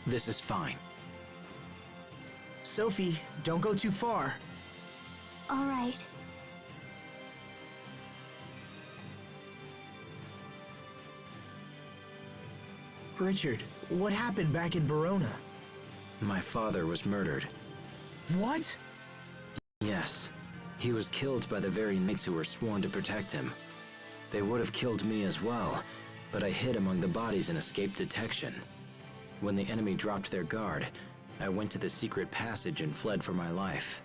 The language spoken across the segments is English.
This is fine. Sophie, don't go too far. All right. Richard, what happened back in Verona? My father was murdered. What? Yes. He was killed by the very knights who were sworn to protect him. They would have killed me as well, but I hid among the bodies and escaped detection. When the enemy dropped their guard, I went to the secret passage and fled for my life.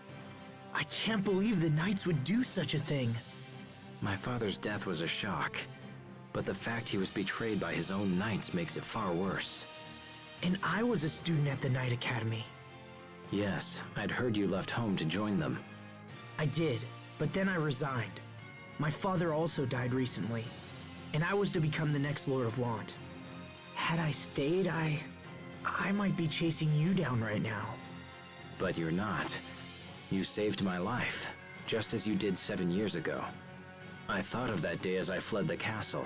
I can't believe the knights would do such a thing. My father's death was a shock, but the fact he was betrayed by his own knights makes it far worse. And I was a student at the Knight Academy. Yes, I'd heard you left home to join them. I did, but then I resigned. My father also died recently, and I was to become the next Lord of Lant. Had I stayed, I might be chasing you down right now. But you're not. You saved my life, just as you did 7 years ago. I thought of that day as I fled the castle.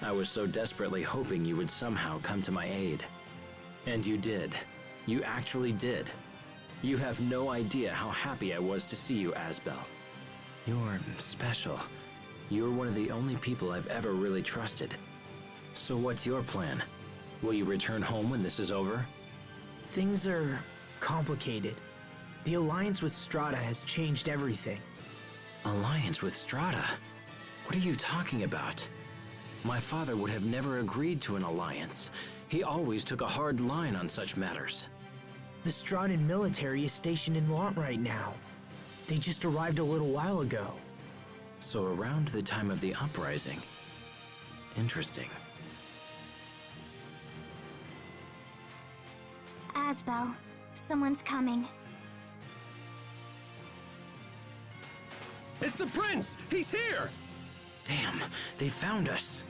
I was so desperately hoping you would somehow come to my aid. And you did. You actually did. You have no idea how happy I was to see you, Asbel. You're special. You're one of the only people I've ever really trusted. So what's your plan? Will you return home when this is over? Things are complicated. The alliance with Strata has changed everything. Alliance with Strata? What are you talking about? My father would have never agreed to an alliance. He always took a hard line on such matters. The Stratan military is stationed in Lant right now. They just arrived a little while ago. So around the time of the uprising. Interesting. Asbel, someone's coming. It's the prince! He's here! Damn, they found us.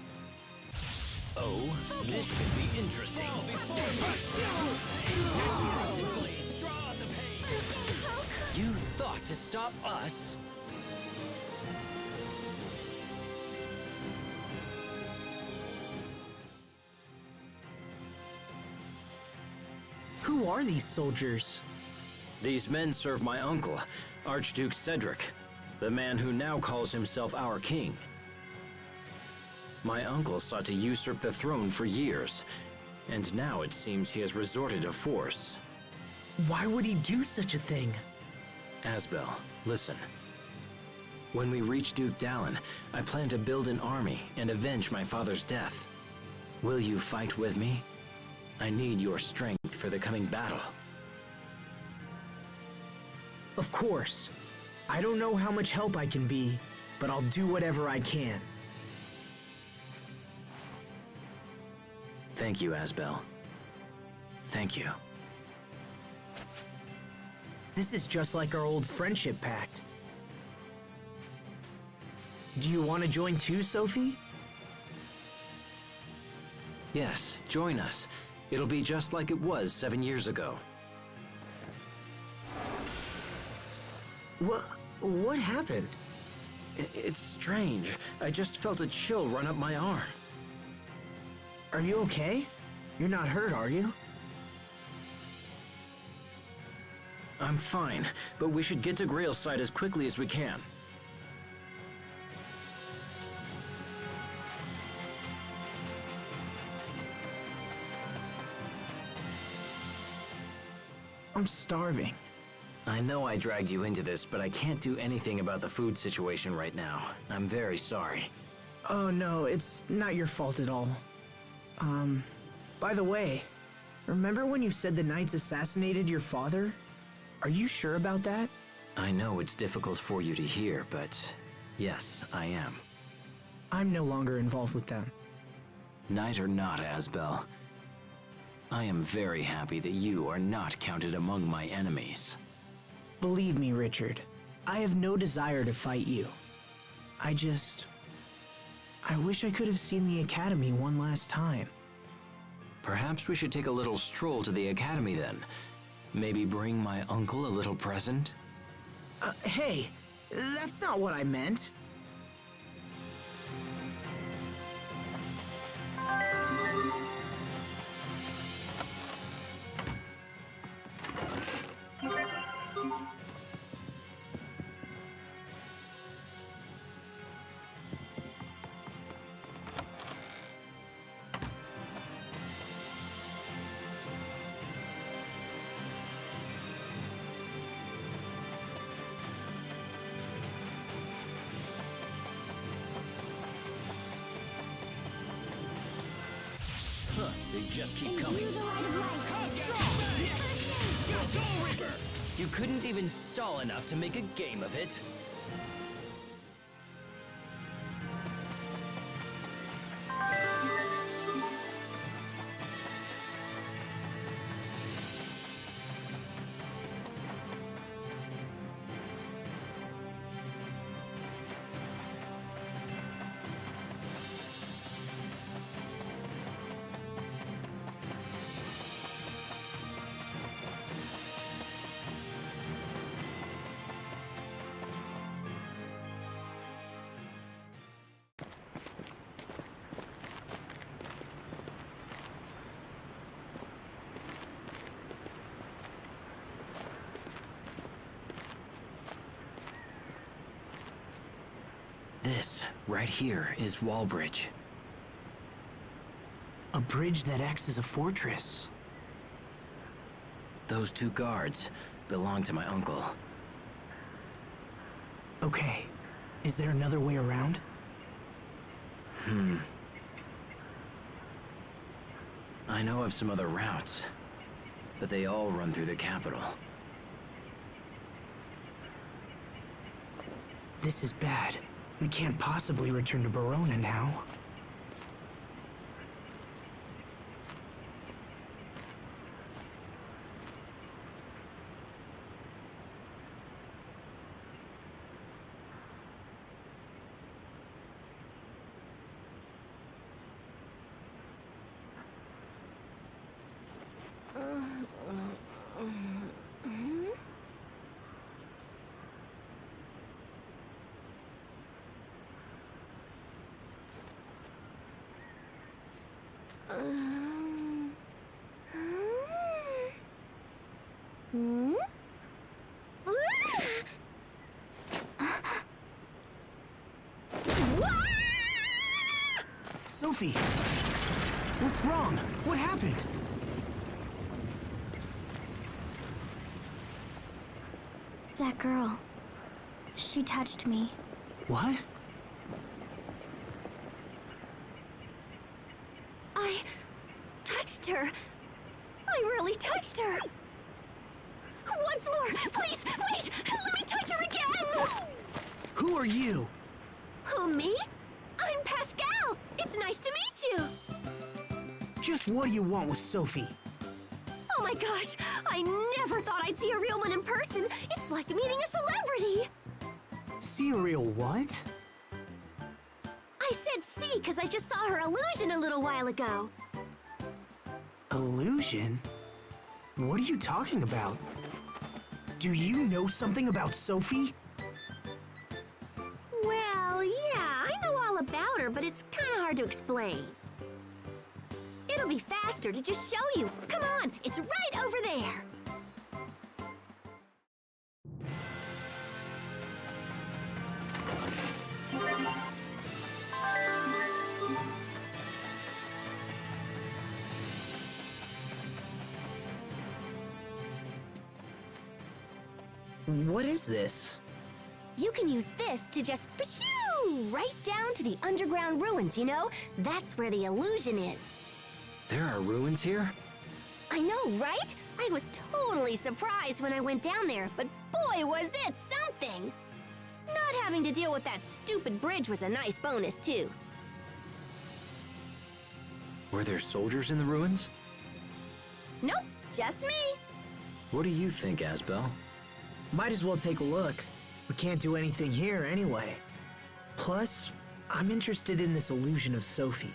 Oh, this should be interesting. You thought to stop us? Who are these soldiers? These men serve my uncle, Archduke Cedric, the man who now calls himself our king. My uncle sought to usurp the throne for years, and now it seems he has resorted to force. Why would he do such a thing? Asbel, listen. When we reach Duke Dallin, I plan to build an army and avenge my father's death. Will you fight with me? I need your strength for the coming battle. Of course. I don't know how much help I can be, but I'll do whatever I can. Thank you, Asbel. Thank you. This is just like our old friendship pact. Do you want to join too, Sophie? Yes, join us. It'll be just like it was 7 years ago. What happened? It's strange. I just felt a chill run up my arm. Are you okay? You're not hurt, are you? I'm fine, but we should get to Grail's side as quickly as we can. I'm starving. I know I dragged you into this, but I can't do anything about the food situation right now. I'm very sorry. Oh no, it's not your fault at all. By the way, remember when you said the Knights assassinated your father? Are you sure about that? I know it's difficult for you to hear, but yes, I am. I'm no longer involved with them. Knight or not, Asbel, I am very happy that you are not counted among my enemies. Believe me, Richard, I have no desire to fight you. I wish I could have seen the Academy one last time. Perhaps we should take a little stroll to the Academy then. Maybe bring my uncle a little present? Hey, that's not what I meant. They just keep coming. The light of life. You couldn't even stall enough to make a game of it. This, right here, is Wallbridge. A bridge that acts as a fortress. Those two guards belong to my uncle. Okay, is there another way around? I know of some other routes, but they all run through the capital. This is bad. We can't possibly return to Verona now. Sophie! What's wrong? What happened? That girl. She touched me. What? I touched her. I really touched her. Once more, please, wait! Let me touch her again! Who are you? Who, me? I'm Pascal. It's nice to meet you. Just what do you want with Sophie? Oh my gosh, I never thought I'd see a real one in person. It's like meeting a celebrity. See a real what? I said see because I just saw her illusion a little while ago. Illusion? What are you talking about? Do you know something about Sophie? Well, yeah, I know all about her, but it's kind of hard to explain. It'll be faster to just show you. Come on, it's right over there. What is this? You can use this to just pshoo right down to the underground ruins, you know? That's where the illusion is. There are ruins here? I know, right? I was totally surprised when I went down there, but boy, was it something! Not having to deal with that stupid bridge was a nice bonus, too. Were there soldiers in the ruins? Nope, just me. What do you think, Asbel? Might as well take a look. We can't do anything here anyway. Plus, I'm interested in this illusion of Sophie.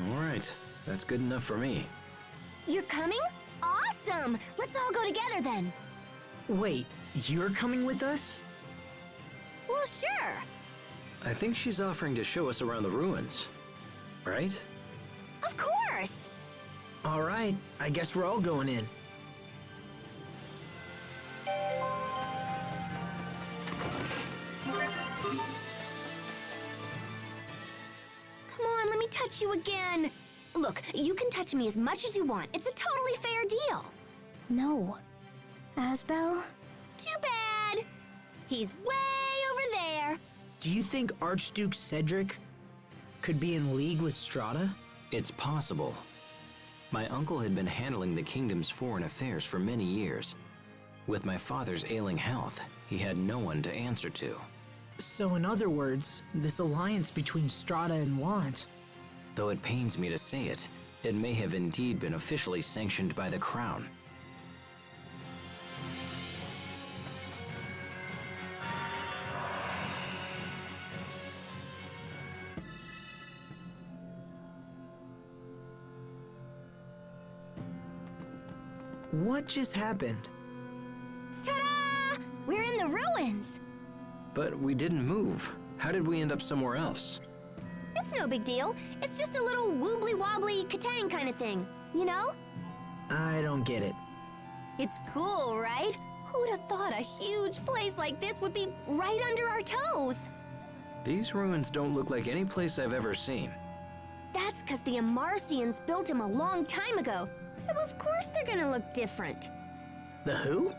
All right, that's good enough for me. You're coming? Awesome! Let's all go together then. Wait, you're coming with us? Well, sure. I think she's offering to show us around the ruins. Right? Of course. All right, I guess we're all going in. Come on, let me touch you again. Look, you can touch me as much as you want. It's a totally fair deal. No. Asbel? Too bad. He's way over there. Do you think Archduke Cedric could be in league with Strata? It's possible. My uncle had been handling the kingdom's foreign affairs for many years. With my father's ailing health, he had no one to answer to. So in other words, this alliance between Strata and Want. Though it pains me to say it, it may have indeed been officially sanctioned by the crown. What just happened? Ta-da! We're in the ruins. But we didn't move. How did we end up somewhere else? It's no big deal. It's just a little wobbly-wobbly Katang kind of thing, you know? I don't get it. It's cool, right? Who'd have thought a huge place like this would be right under our toes? These ruins don't look like any place I've ever seen. That's because the Amarcians built them a long time ago, so of course they're gonna look different. The who?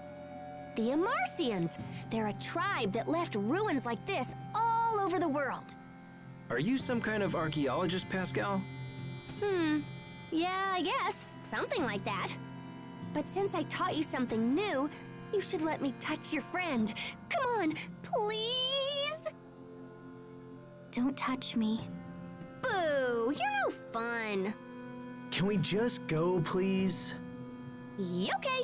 The Amarcians. They're a tribe that left ruins like this all over the world. Are you some kind of archaeologist, Pascal? Yeah, I guess. Something like that. But since I taught you something new, you should let me touch your friend. Come on, please? Don't touch me. Boo! You're no fun. Can we just go, please? Okay.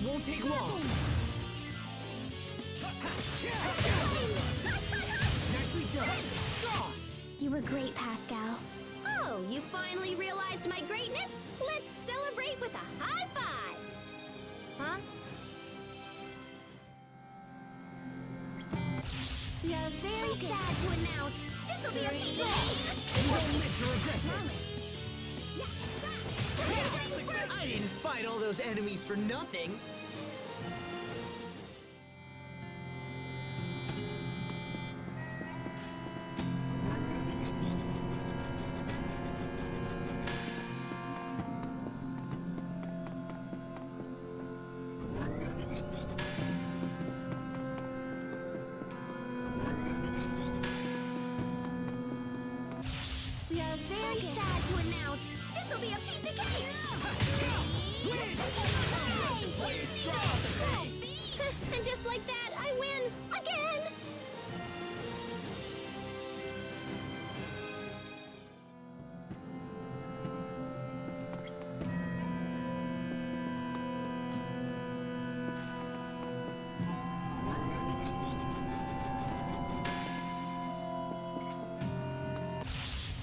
Won't take long. Nicely done. You were great, Pascal. Oh, you finally realized my greatness? Let's celebrate with a high five! Huh? You're very sad to announce. This'll be a big day! You won't live to regret this. I didn't fight all those enemies for nothing. You're very sad to announce. This'll be a piece of cake! And just like that, I win again!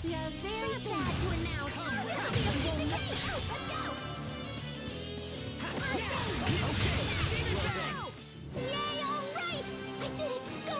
You're very sad to announce. This'll be a piece of cake! Let's go! Yay, all right! I did it! Go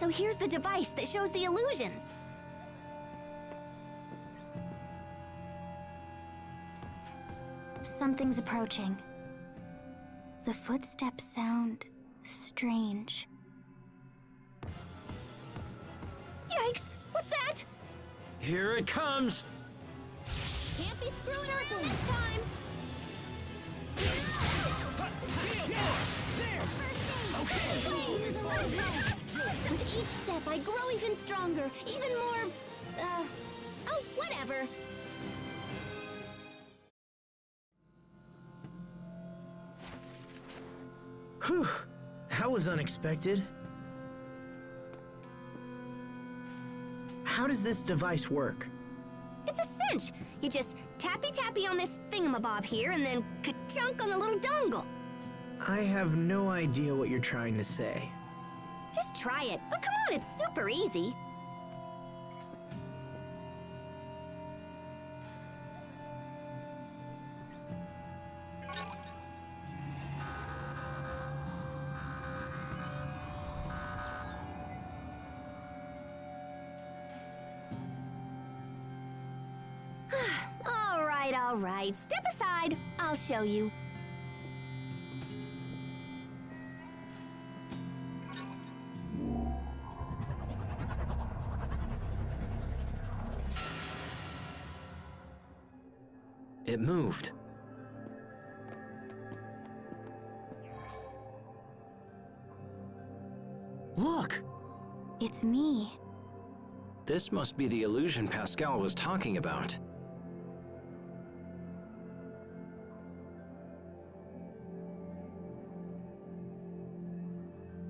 So here's the device that shows the illusions. Something's approaching. The footsteps sound strange. Yikes! What's that? Here it comes! Can't be screwing around this time! With each step, I grow even stronger, even more... oh, whatever. Whew, that was unexpected. How does this device work? It's a cinch. You just tappy-tappy on this thingamabob here, and then ka-chunk on the little dongle. I have no idea what you're trying to say. Just try it. Oh, come on, it's super easy. All right. Step aside. I'll show you. It moved. Look! It's me. This must be the illusion Pascal was talking about.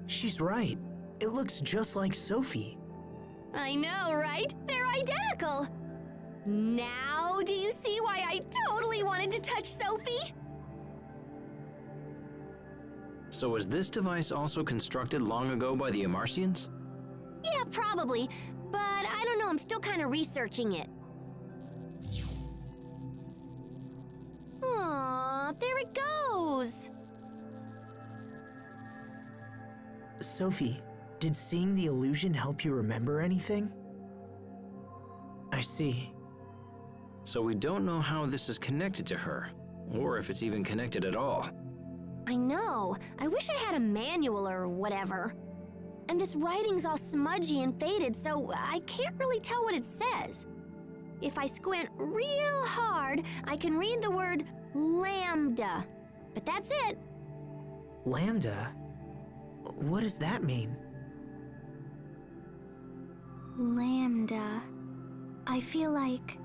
She's right. It looks just like Sophie. I know, right? They're identical. Now, do you see why I totally wanted to touch Sophie? So was this device also constructed long ago by the Amarcians? Yeah, probably. But I don't know, I'm still kind of researching it. Aw, there it goes. Sophie, did seeing the illusion help you remember anything? I see. So we don't know how this is connected to her, or if it's even connected at all. I know. I wish I had a manual or whatever. And this writing's all smudgy and faded, so I can't really tell what it says. If I squint real hard, I can read the word lambda. But that's it. Lambda? What does that mean? Lambda. I feel like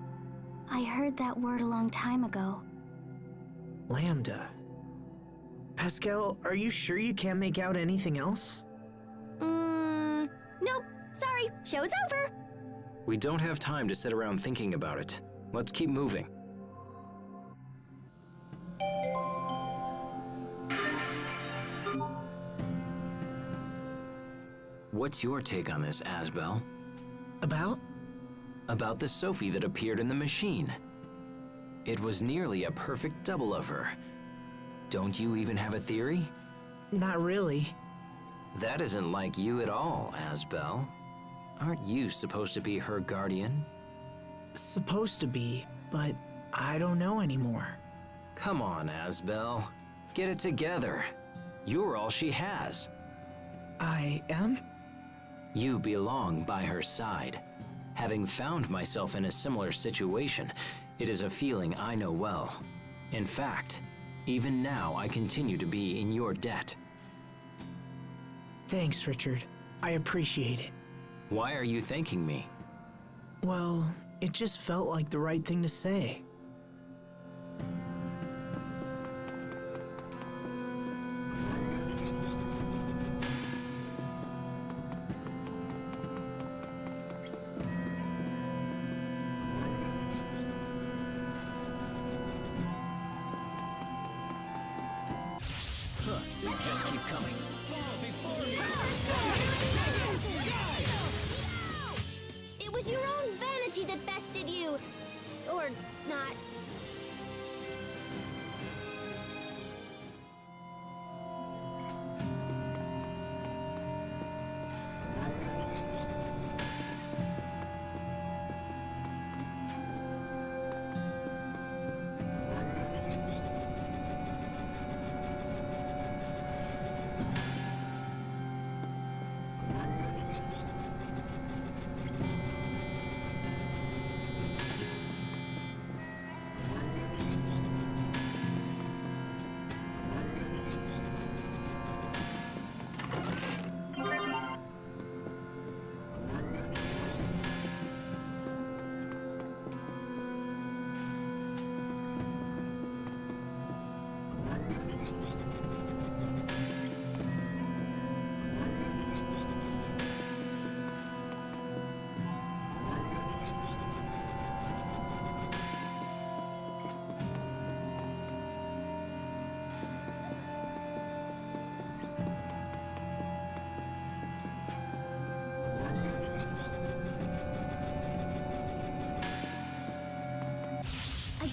I heard that word a long time ago. Lambda. Pascal, are you sure you can't make out anything else? Nope. Sorry. Show's over. We don't have time to sit around thinking about it. Let's keep moving. What's your take on this, Asbel? About? About the Sophie that appeared in the machine. It was nearly a perfect double of her. Don't you even have a theory? Not really. That isn't like you at all, Asbel. Aren't you supposed to be her guardian? Supposed to be, but I don't know anymore. Come on, Asbel. Get it together. You're all she has. I am? You belong by her side. Having found myself in a similar situation, it is a feeling I know well. In fact, even now I continue to be in your debt. Thanks, Richard. I appreciate it. Why are you thanking me? Well, it just felt like the right thing to say. Just keep coming. It was your own vanity that bested you. Or not.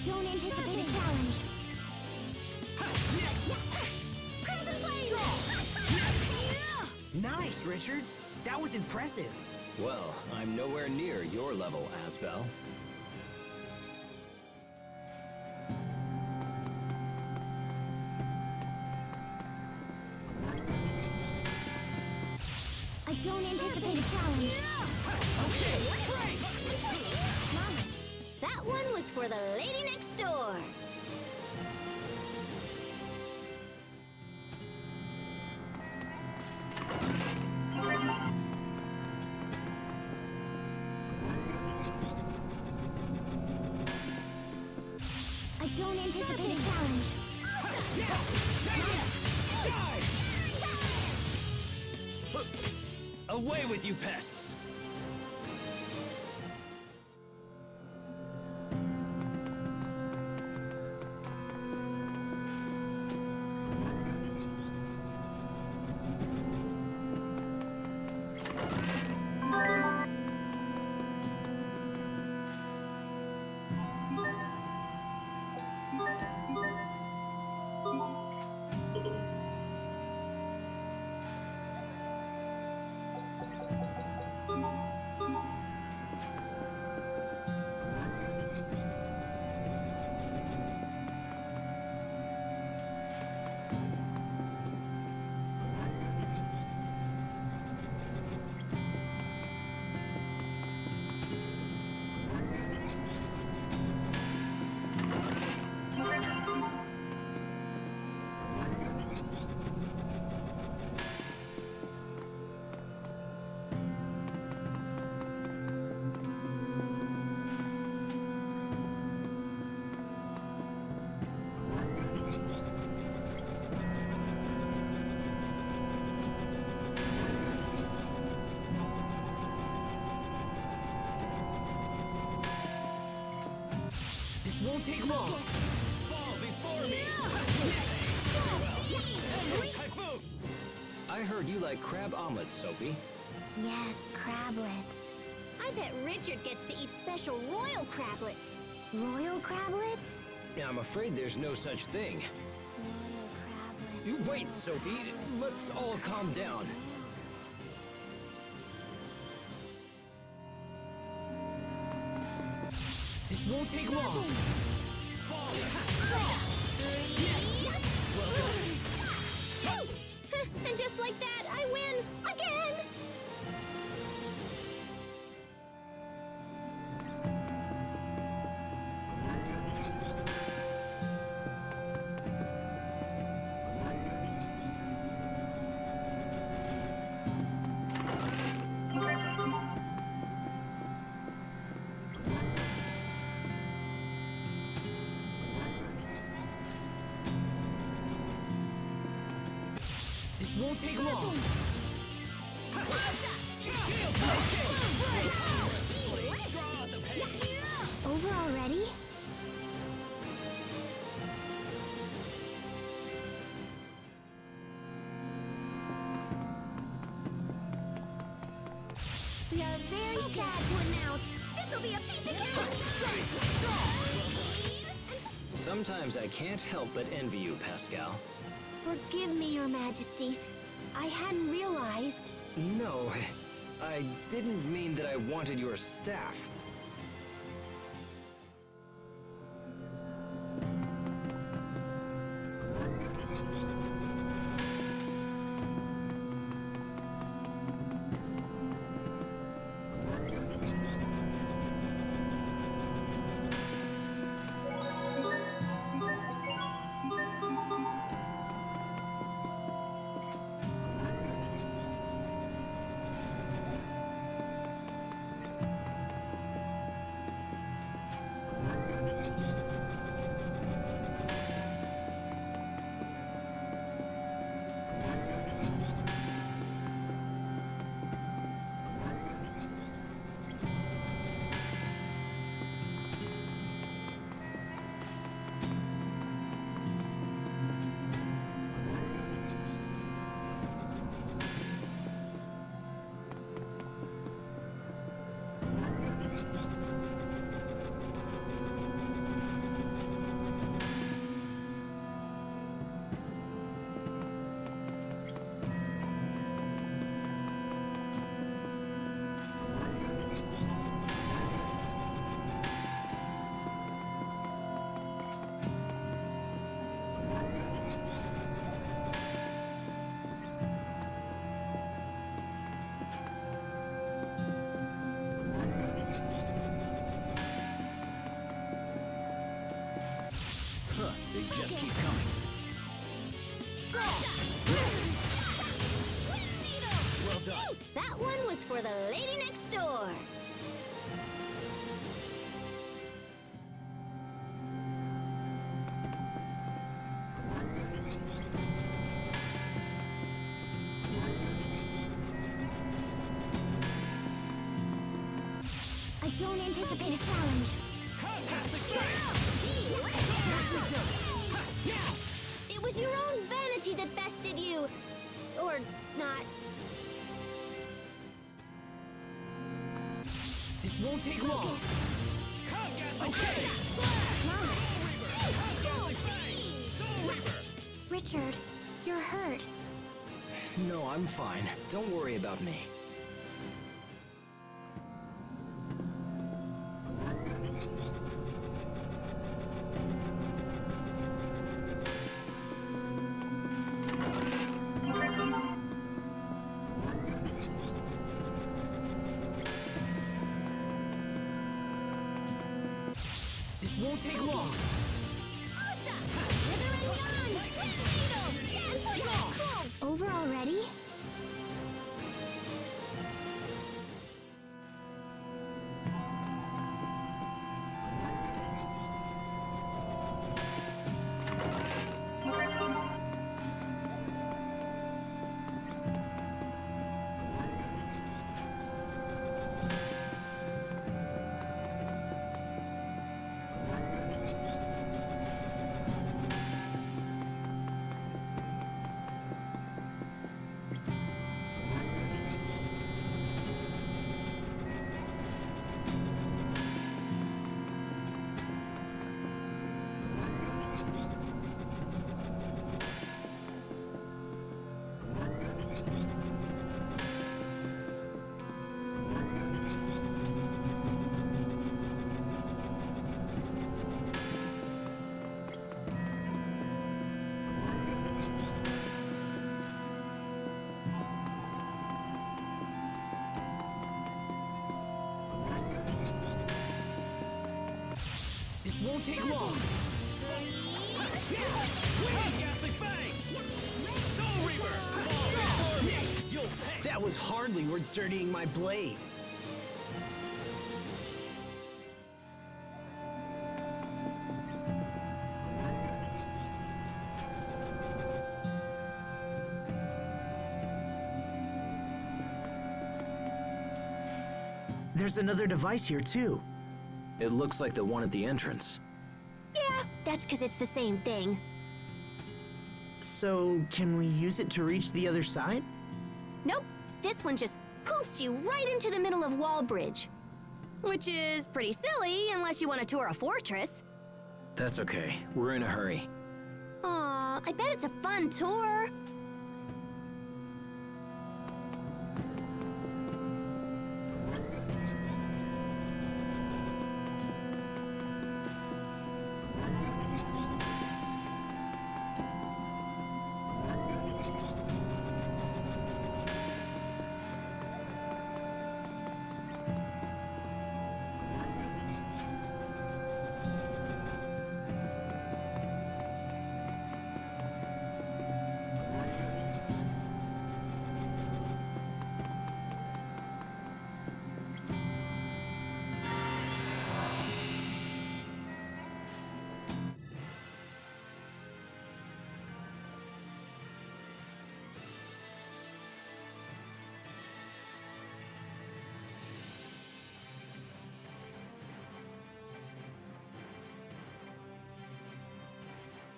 don't anticipate a challenge. Next! Crimson Flame! Nice, Richard. That was impressive. Well, I'm nowhere near your level, Asbel. I don't anticipate a challenge. Mama, that one was for the lady next door. I don't anticipate a challenge. Away with you pests! This won't take long. Fall before me! Typhoon! I heard you like crab omelets, Sophie. Yes, crablets. I bet Richard gets to eat special royal crablets. Royal crablets? I'm afraid there's no such thing. Royal crablets. You wait, Sophie. Let's all calm down. This won't take long. And just like that, I win again! This won't take long. Over already? We are very sad to announce this will be a piece of cake! Sometimes I can't help but envy you, Pascal. Forgive me, Your Majesty. I hadn't realized. No, I didn't mean that I wanted your staff. They just keep coming. Well done. That one was for the lady next door. I don't anticipate a challenge. It was your own vanity that bested you. Or not. This won't take long. Okay. Richard, you're hurt. No, I'm fine. Don't worry about me. This won't take long. Over already? This won't take long. That was hardly worth dirtying my blade. There's another device here too. It looks like the one at the entrance. Yeah, that's because it's the same thing. So, can we use it to reach the other side? Nope, this one just poofs you right into the middle of Wallbridge. Which is pretty silly unless you want to tour a fortress. That's okay. We're in a hurry. Aw, I bet it's a fun tour.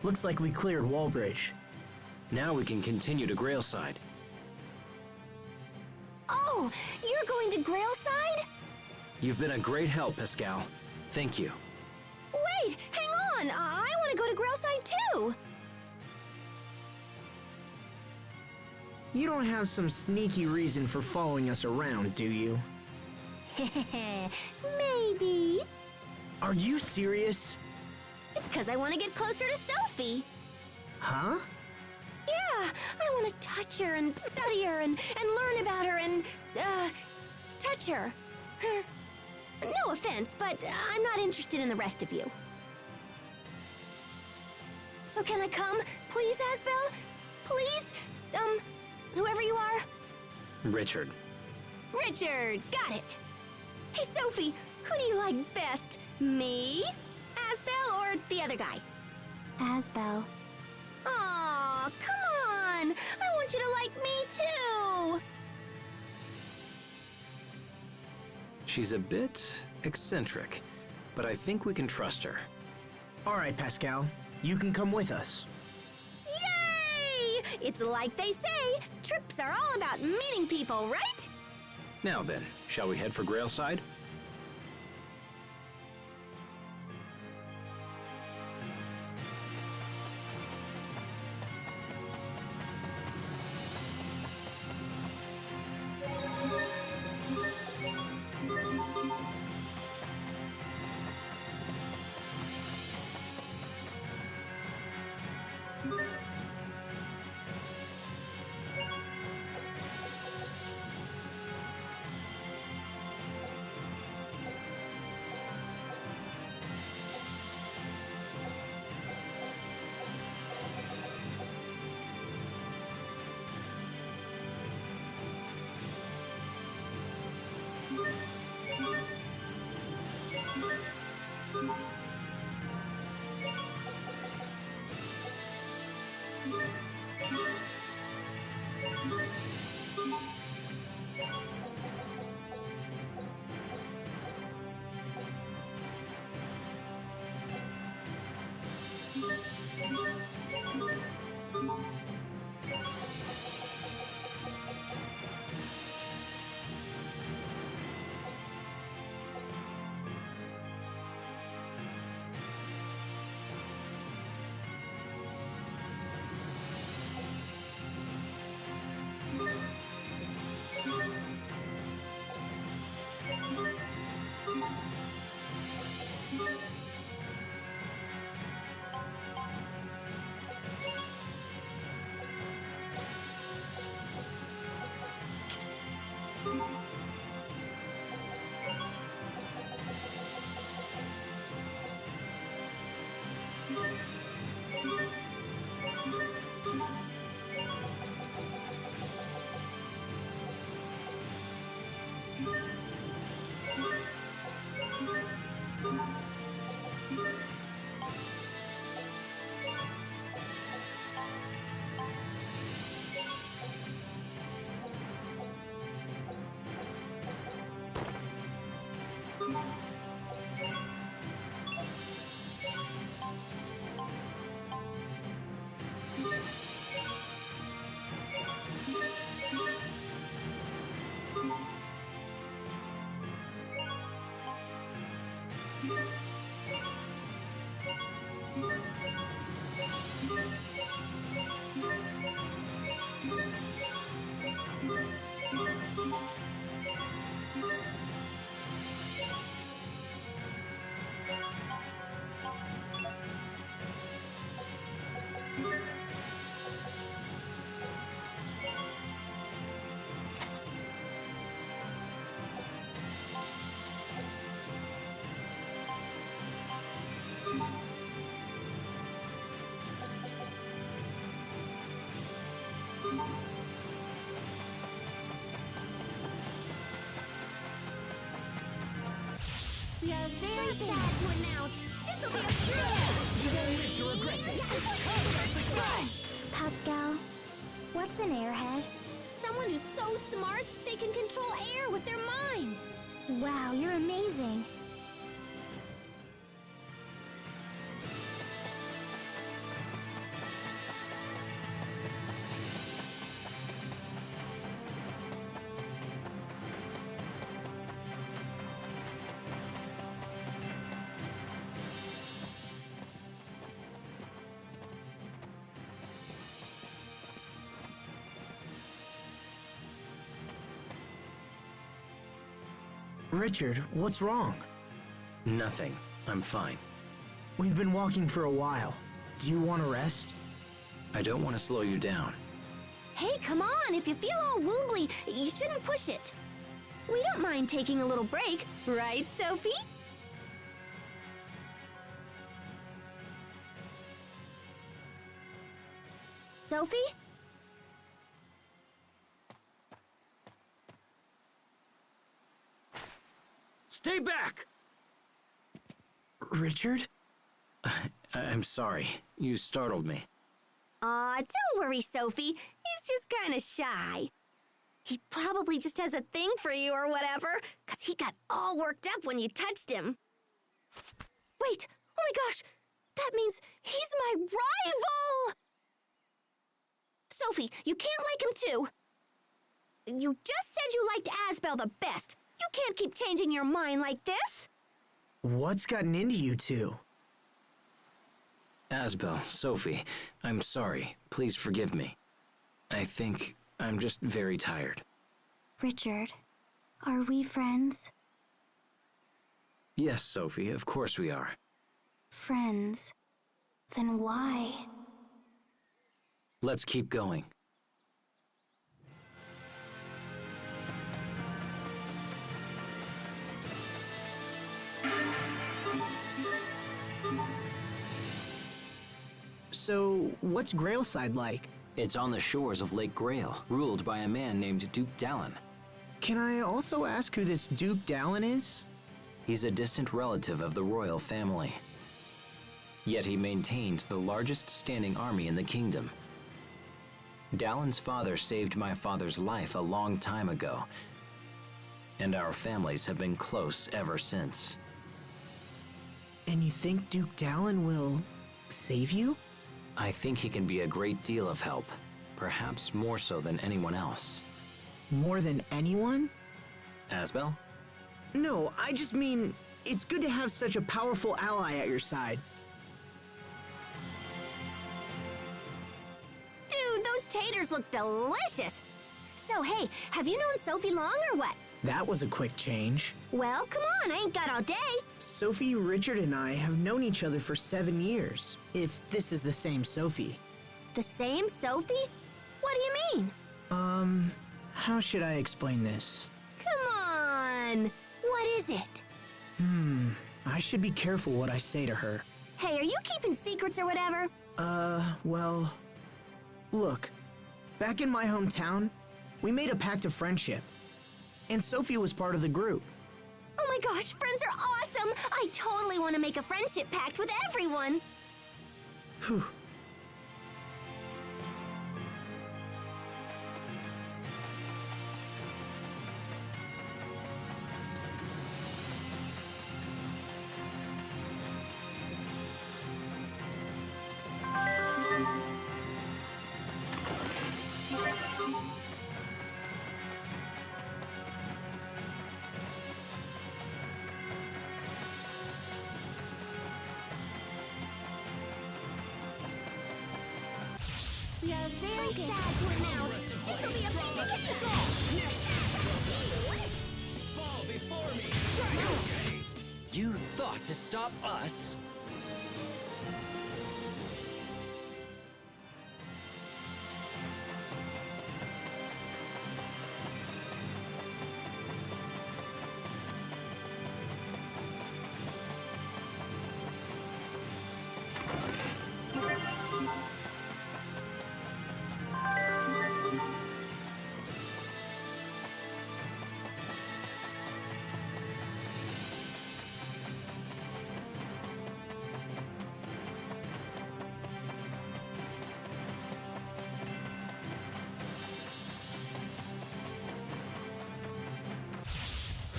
Looks like we cleared Wallbridge. Now we can continue to Grailside. Oh, you're going to Grailside? You've been a great help, Pascal. Thank you. Wait, hang on. I want to go to Grailside too. You don't have some sneaky reason for following us around, do you? Maybe. Are you serious? It's because I want to get closer to Sophie. Huh? Yeah, I want to touch her and study her and learn about her and, touch her. No offense, but I'm not interested in the rest of you. So can I come? Please, Asbel? Please? Whoever you are? Richard. Richard! Got it! Hey, Sophie, who do you like best? Me? Asbel or the other guy? Asbel. Aw, come on! I want you to like me too! She's a bit eccentric, but I think we can trust her. All right, Pascal, you can come with us. Yay! It's like they say, trips are all about meeting people, right? Now then, shall we head for Grailside? We are very sad to announce this will be a thrill! You won't live to regret this. Pascal, what's an airhead? Someone who's so smart they can control air with their mind. Wow, you're amazing. Richard, what's wrong? Nothing. I'm fine. We've been walking for a while. Do you want to rest? I don't want to slow you down. Hey, come on, if you feel all wobbly, you shouldn't push it. We don't mind taking a little break, right, Sophie? Sophie? Stay back! Richard? I'm sorry. You startled me. Aw, don't worry, Sophie. He's just kinda shy. He probably just has a thing for you or whatever, 'cause he got all worked up when you touched him. Wait, oh my gosh! That means he's my rival! Sophie, you can't like him too. You just said you liked Asbel the best. You can't keep changing your mind like this. What's gotten into you two? Asbel, Sophie, I'm sorry. Please forgive me. I think I'm just very tired. Richard, are we friends? Yes, Sophie, of course we are. Friends? Then why? Let's keep going. So, what's Grailside like? It's on the shores of Lake Grail, ruled by a man named Duke Dallin. Can I also ask who this Duke Dallin is? He's a distant relative of the royal family. Yet he maintains the largest standing army in the kingdom. Dallin's father saved my father's life a long time ago, and our families have been close ever since. And you think Duke Dallin will save you? I think he can be a great deal of help, perhaps more so than anyone else. More than anyone? Asbel? No, I just mean, it's good to have such a powerful ally at your side. Dude, those taters look delicious. So hey, have you known Sophie long or what? That was a quick change. Well, come on, I ain't got all day. Sophie, Richard, and I have known each other for 7 years, if this is the same Sophie. The same Sophie? What do you mean? How should I explain this? Come on. What is it? I should be careful what I say to her. Hey, are you keeping secrets or whatever? Well, look, back in my hometown, we made a pact of friendship, and Sophie was part of the group. Oh my gosh, friends are awesome! I totally want to make a friendship pact with everyone. Phew. We are very sad to announce this will be a big occasion. Fall before me! You thought to stop us?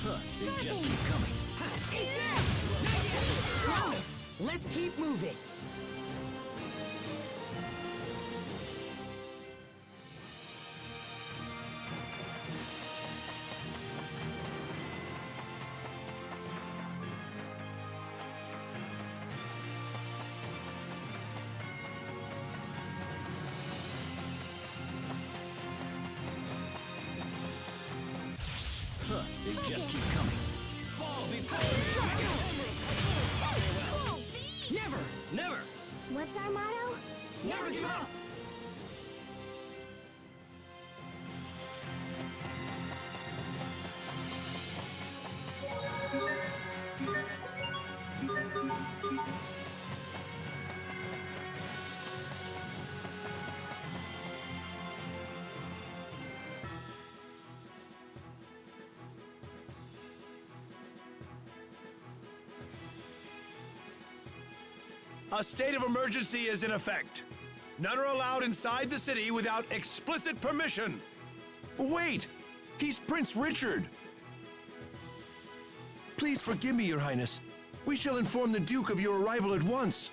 Huh, they just keep coming. Let's keep moving. Huh, they just keep coming. Fall before me! Never! Never! What's our motto? Never give up! A state of emergency is in effect. None are allowed inside the city without explicit permission. Wait! He's Prince Richard! Please forgive me, Your Highness. We shall inform the Duke of your arrival at once.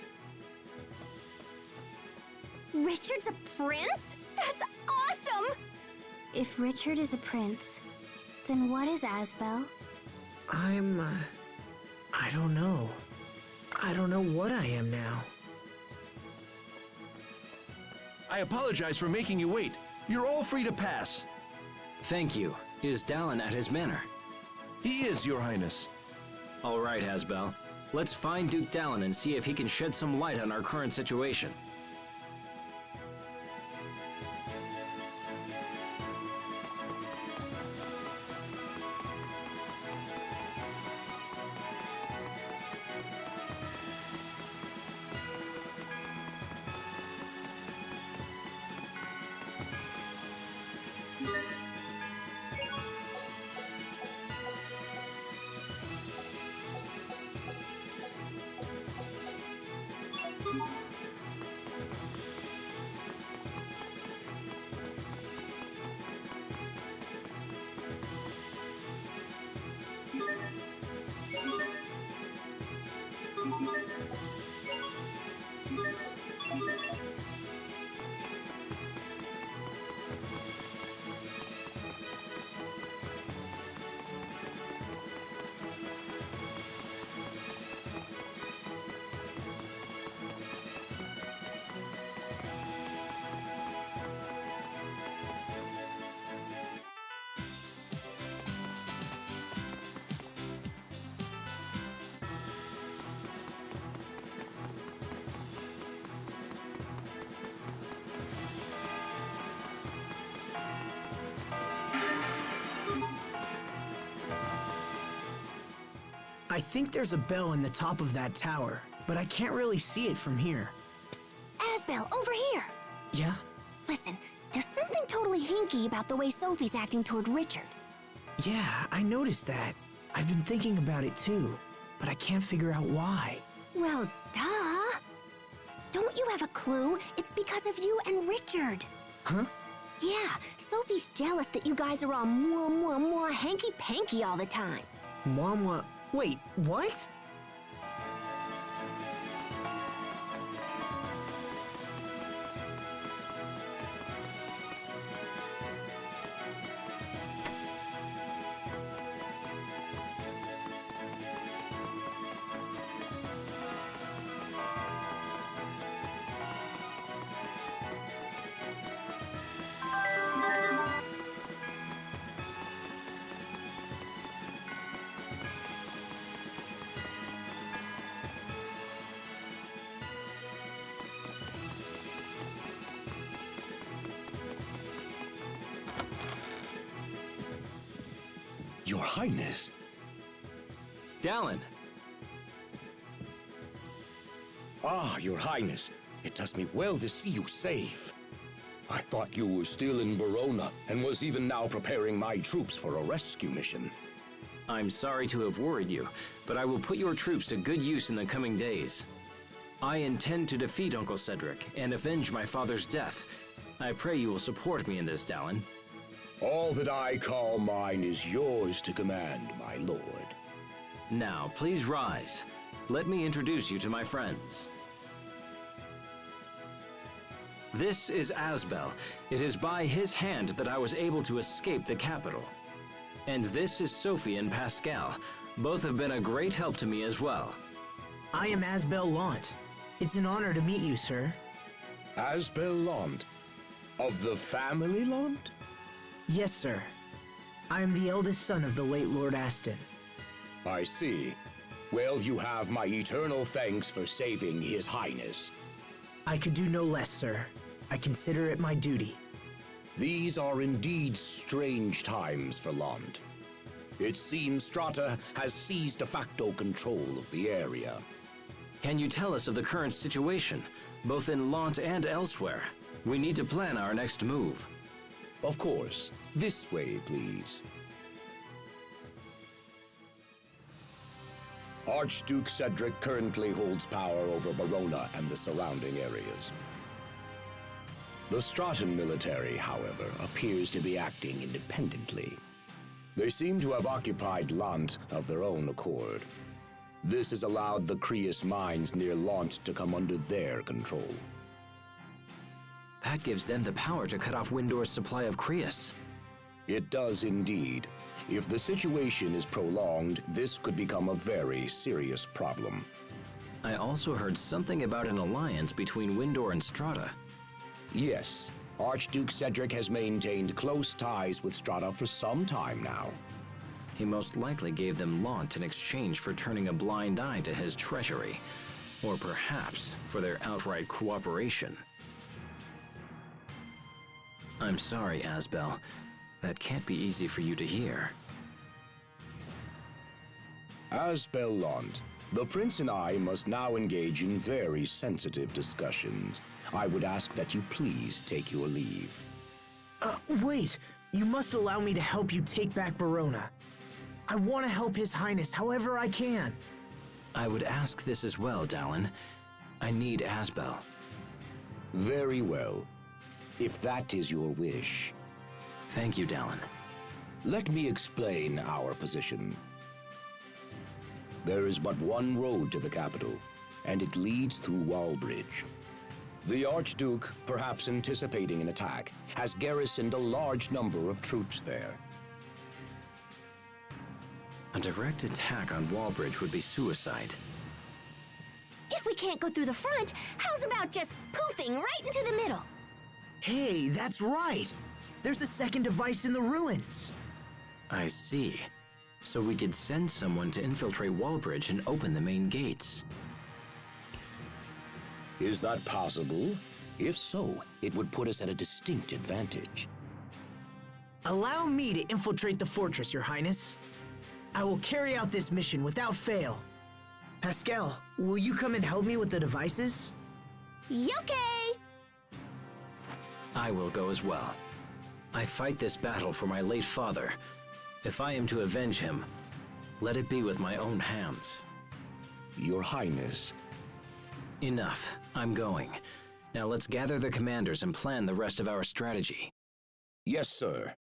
Richard's a prince? That's awesome! If Richard is a prince, then what is Asbel? I don't know. I don't know what I am now. I apologize for making you wait. You're all free to pass. Thank you. Is Dallin at his manor? He is, Your Highness. All right, Asbel. Let's find Duke Dallin and see if he can shed some light on our current situation. I think there's a bell in the top of that tower, but I can't really see it from here. Asbel, over here! Yeah? Listen, there's something totally hinky about the way Sophie's acting toward Richard. Yeah, I noticed that. I've been thinking about it too, but I can't figure out why. Well, duh! Don't you have a clue? It's because of you and Richard. Huh? Yeah, Sophie's jealous that you guys are all mwah mwah mwah hanky-panky all the time. Mama, wait, what? Your Highness. Dallin! Ah, Your Highness. It does me well to see you safe. I thought you were still in Verona and was even now preparing my troops for a rescue mission. I'm sorry to have worried you, but I will put your troops to good use in the coming days. I intend to defeat Uncle Cedric and avenge my father's death. I pray you will support me in this, Dallin. All that I call mine is yours to command, my lord. Now, please rise. Let me introduce you to my friends. This is Asbel. It is by his hand that I was able to escape the capital. And this is Sophie and Pascal. Both have been a great help to me as well. I am Asbel Lant. It's an honor to meet you, sir. Asbel Lond. Of the family Lond? Yes, sir. I am the eldest son of the late Lord Aston. I see. Well, you have my eternal thanks for saving His Highness. I could do no less, sir. I consider it my duty. These are indeed strange times for Lond. It seems Strata has seized de facto control of the area. Can you tell us of the current situation, both in Lant and elsewhere? We need to plan our next move. Of course. This way, please. Archduke Cedric currently holds power over Verona and the surrounding areas. The Straton military, however, appears to be acting independently. They seem to have occupied Lant of their own accord. This has allowed the Creus mines near Lant to come under their control. That gives them the power to cut off Windor's supply of Creus. It does indeed. If the situation is prolonged, this could become a very serious problem. I also heard something about an alliance between Windor and Strata. Yes, Archduke Cedric has maintained close ties with Strata for some time now. He most likely gave them Lant in exchange for turning a blind eye to his treachery, or perhaps for their outright cooperation. I'm sorry, Asbel. That can't be easy for you to hear. Asbel Lant, the Prince and I must now engage in very sensitive discussions. I would ask that you please take your leave. Wait. You must allow me to help you take back Verona. I want to help His Highness however I can. I would ask this as well, Dallin. I need Asbel. Very well. If that is your wish. Thank you, Dallin. Let me explain our position. There is but one road to the capital, and it leads through Wallbridge. The Archduke, perhaps anticipating an attack, has garrisoned a large number of troops there. A direct attack on Wallbridge would be suicide. If we can't go through the front, how's about just poofing right into the middle? Hey, that's right. There's a second device in the ruins. I see. So we could send someone to infiltrate Wallbridge and open the main gates. Is that possible? If so, it would put us at a distinct advantage. Allow me to infiltrate the fortress, Your Highness. I will carry out this mission without fail. Pascal, will you come and help me with the devices? Okay! I will go as well. I fight this battle for my late father. If I am to avenge him, let it be with my own hands. Your Highness. Enough. I'm going. Now let's gather the commanders and plan the rest of our strategy. Yes, sir.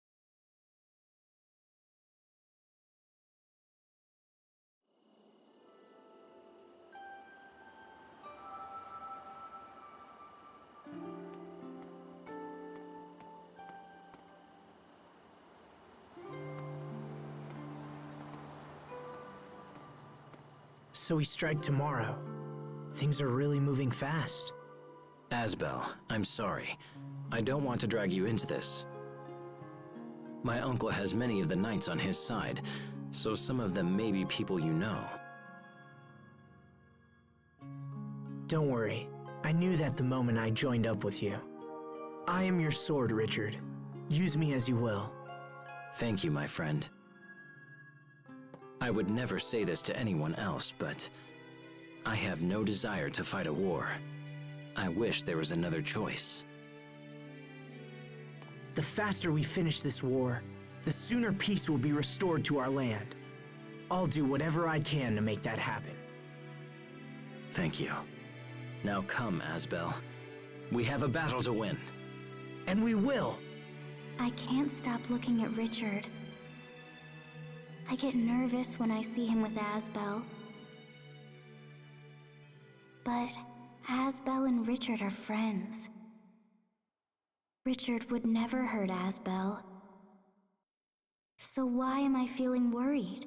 So we strike tomorrow. Things are really moving fast. Asbel, I'm sorry. I don't want to drag you into this. My uncle has many of the knights on his side, so some of them may be people you know. Don't worry. I knew that the moment I joined up with you. I am your sword, Richard. Use me as you will. Thank you, my friend. I would never say this to anyone else, but I have no desire to fight a war. I wish there was another choice. The faster we finish this war, the sooner peace will be restored to our land. I'll do whatever I can to make that happen. Thank you. Now come, Asbel. We have a battle to win. And we will! I can't stop looking at Richard. I get nervous when I see him with Asbel. But Asbel and Richard are friends. Richard would never hurt Asbel. So why am I feeling worried?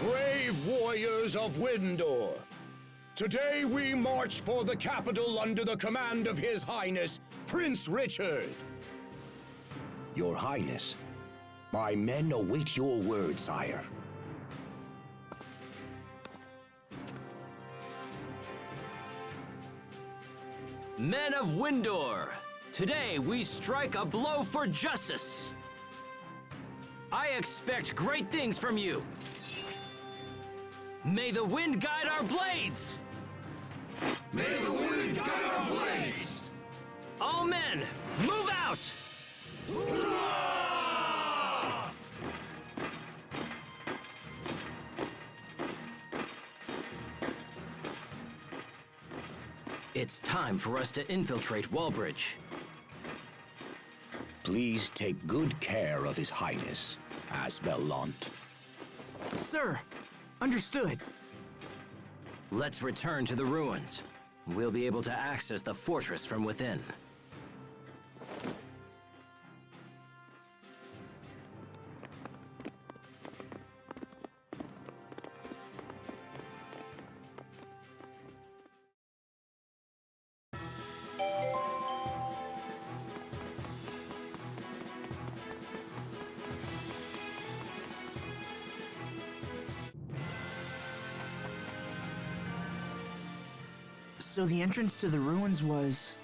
Brave warriors of Windor, today we march for the capital under the command of His Highness, Prince Richard. Your Highness, my men await your word, sire. Men of Windor, today we strike a blow for justice. I I expect great things from you. May the wind guide our blades! May the wind guide our blades! All men, move out! It's time for us to infiltrate Wallbridge. Please take good care of His Highness, Asbellant. Sir, understood. Let's return to the ruins. We'll be able to access the fortress from within. So the entrance to the ruins was...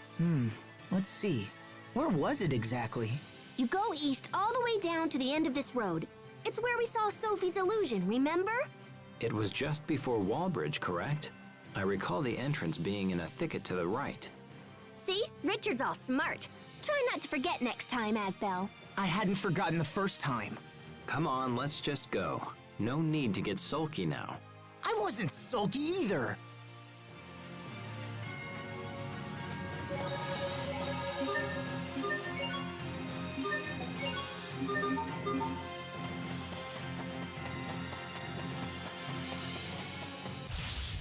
let's see. Where was it exactly? You go east all the way down to the end of this road. It's where we saw Sophie's illusion, remember? It was just before Wallbridge, correct? I recall the entrance being in a thicket to the right. See? Richard's all smart. Try not to forget next time, Asbel. I hadn't forgotten the first time. Come on, let's just go. No need to get sulky now. I wasn't sulky either.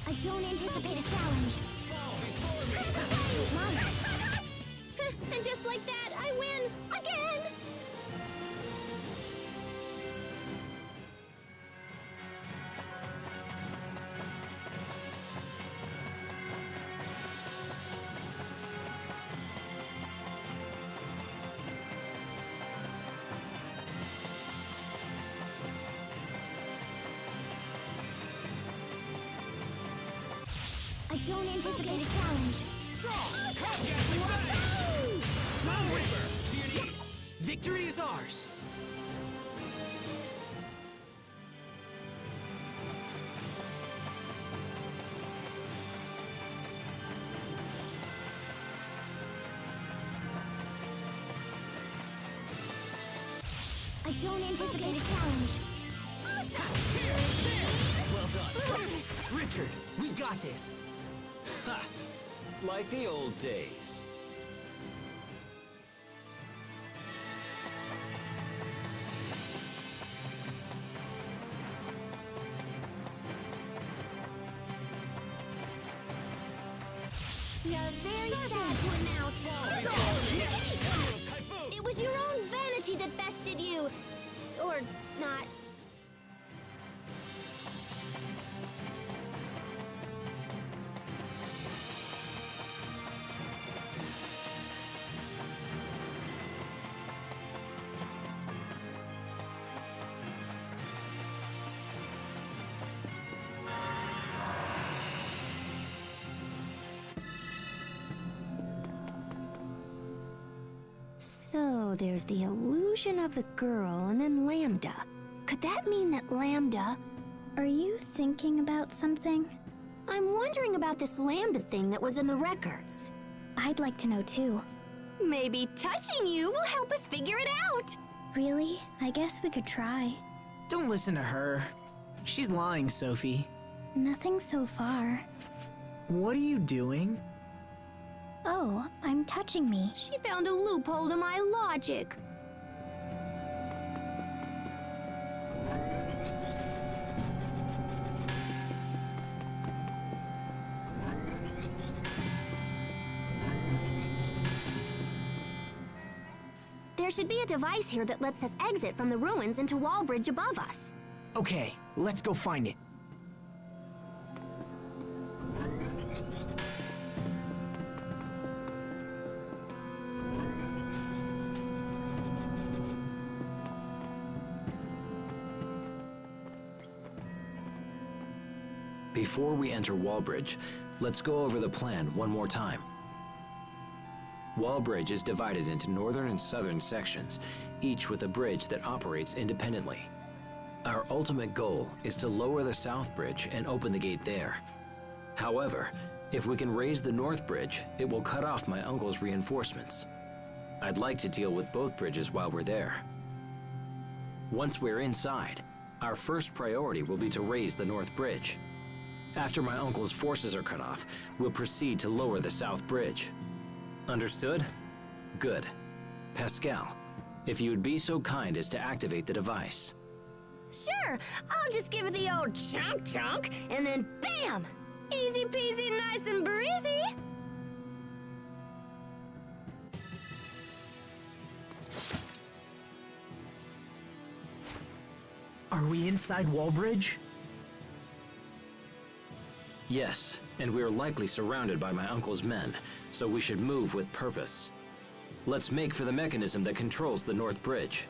I don't anticipate a challenge. Mom. And just like that, I win again! I don't anticipate a challenge. Victory is ours. I don't anticipate a challenge. Well done. Richard, we got this. Ha! Like the old days. You're very sad to announce. It was your own vanity that bested you. Or not. So there's the illusion of the girl and then Lambda. Could that mean that Lambda... Are you thinking about something? I'm wondering about this Lambda thing that was in the records. I'd like to know too. Maybe touching you will help us figure it out. Really? I guess we could try. Don't listen to her. She's lying, Sophie. Nothing so far. What are you doing? Oh, I'm touching me. She found a loophole to my logic. There should be a device here that lets us exit from the ruins into Wallbridge above us. Okay, let's go find it. Before we enter Wallbridge, let's go over the plan one more time. Wall Bridge is divided into northern and southern sections, each with a bridge that operates independently. Our ultimate goal is to lower the south bridge and open the gate there. However, if we can raise the north bridge, it will cut off my uncle's reinforcements. I'd like to deal with both bridges while we're there. Once we're inside, our first priority will be to raise the north bridge. After my uncle's forces are cut off, we'll proceed to lower the south bridge. Understood? Good. Pascal, if you would be so kind as to activate the device. Sure, I'll just give it the old chunk chunk, and then bam! Easy peasy, nice and breezy. Are we inside Wall Bridge? Yes, and we are likely surrounded by my uncle's men, so we should move with purpose. Let's make for the mechanism that controls the north bridge.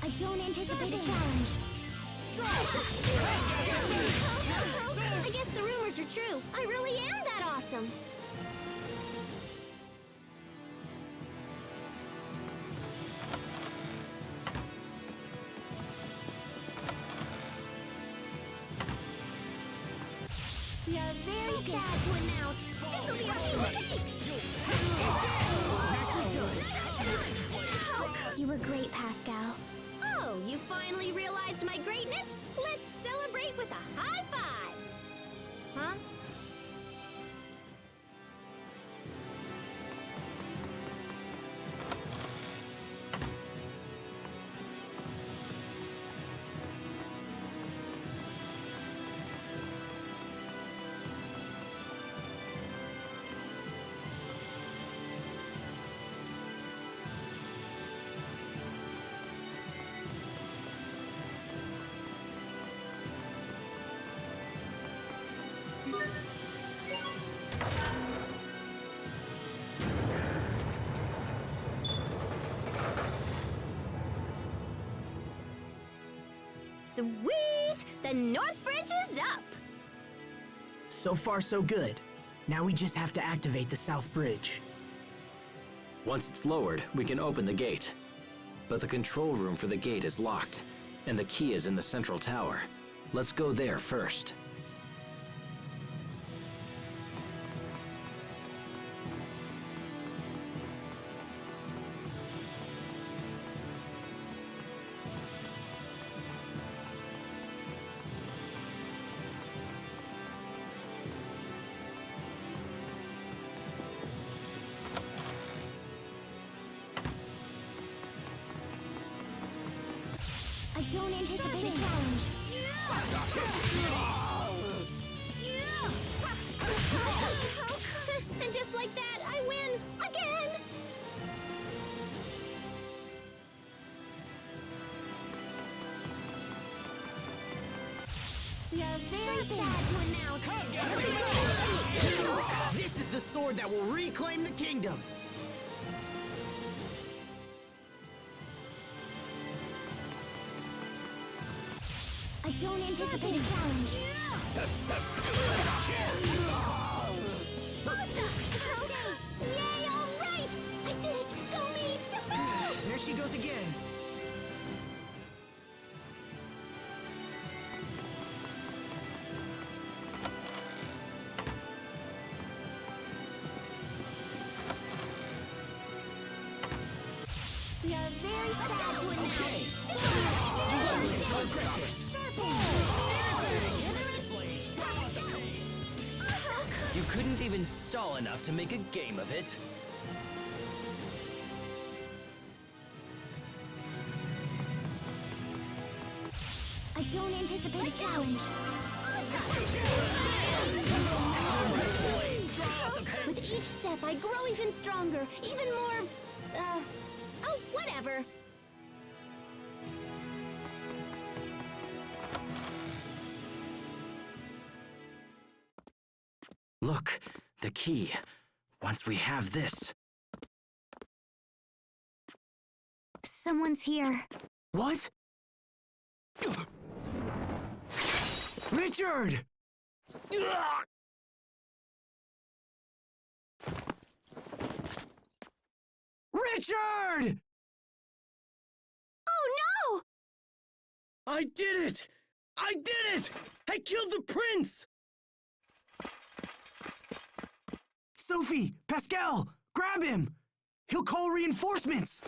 I don't anticipate a challenge. I guess the rumors are true. I really am that awesome. We are very sad to announce this will be our mistake. You were great, Pascal. Oh, you finally realized my greatness? Let's celebrate with a high five! Huh? Sweet! The North Bridge is up! So far, so good. Now we just have to activate the south bridge. Once it's lowered, we can open the gate. But the control room for the gate is locked, and the key is in the central tower. Let's go there first. I don't anticipate a challenge. And just like that, I win again! We are very sad to announce. This is the sword that will reclaim the kingdom. I don't anticipate a challenge. Yay, all right! I did it! Go me! There she goes again. We We are very sad to announce. You couldn't even stall enough to make a game of it. I don't anticipate a challenge. With each step, I grow even stronger, even more, oh, whatever. Look, the key. Once we have this... Someone's here. What? Richard! Richard! Oh no! I did it! I did it! I killed the prince! Sophie! Pascal! Grab him! He'll call reinforcements!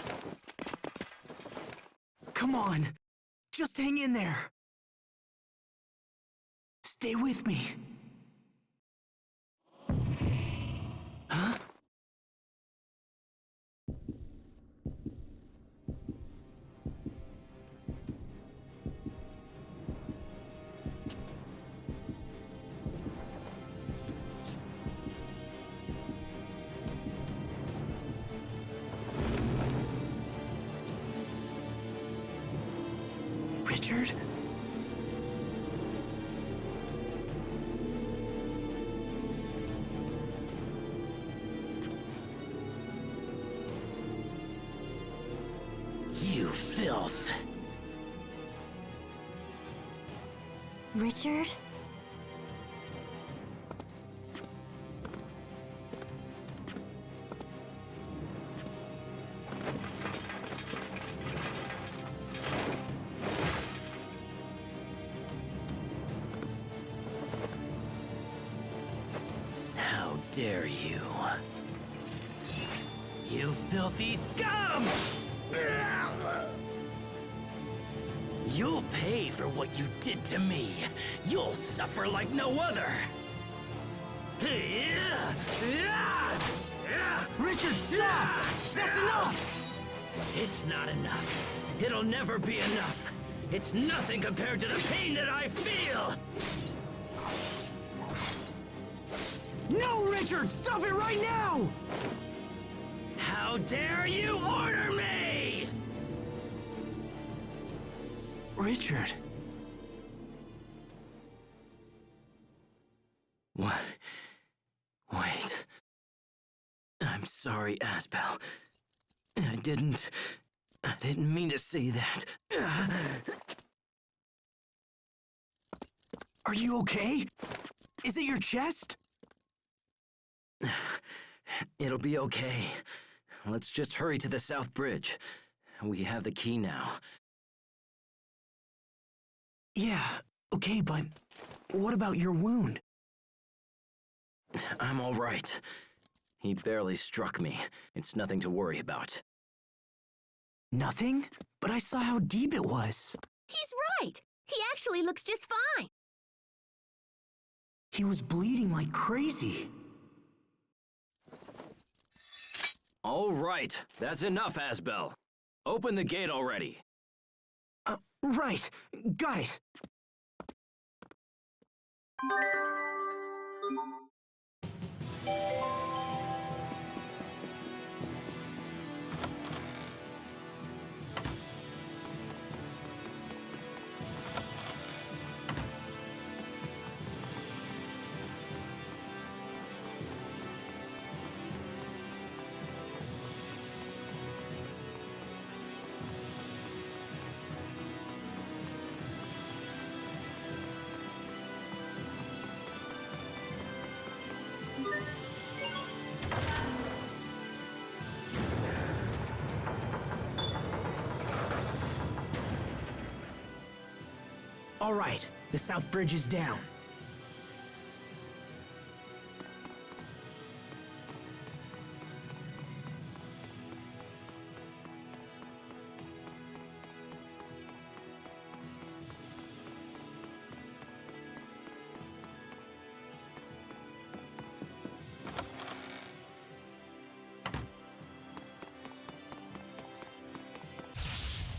Come on! Just hang in there! Stay with me. Huh? Richard? You filth! Richard? How dare you? You filthy scum! You'll pay for what you did to me. You'll suffer like no other. Richard, stop! That's enough! It's not enough. It'll never be enough. It's nothing compared to the pain that I feel. No, Richard! Stop it right now! How dare you order me? Richard. What? Wait. I'm sorry, Asbel. I didn't mean to say that. Are you okay? Is it your chest? It'll be okay. Let's just hurry to the South Bridge. We have the key now. Yeah, okay, but what about your wound? I'm all right. He barely struck me. It's nothing to worry about. Nothing? But I saw how deep it was. He's right. He actually looks just fine. He was bleeding like crazy. All right, that's enough, Asbel. Open the gate already. Right. Got it. All right, the South Bridge is down.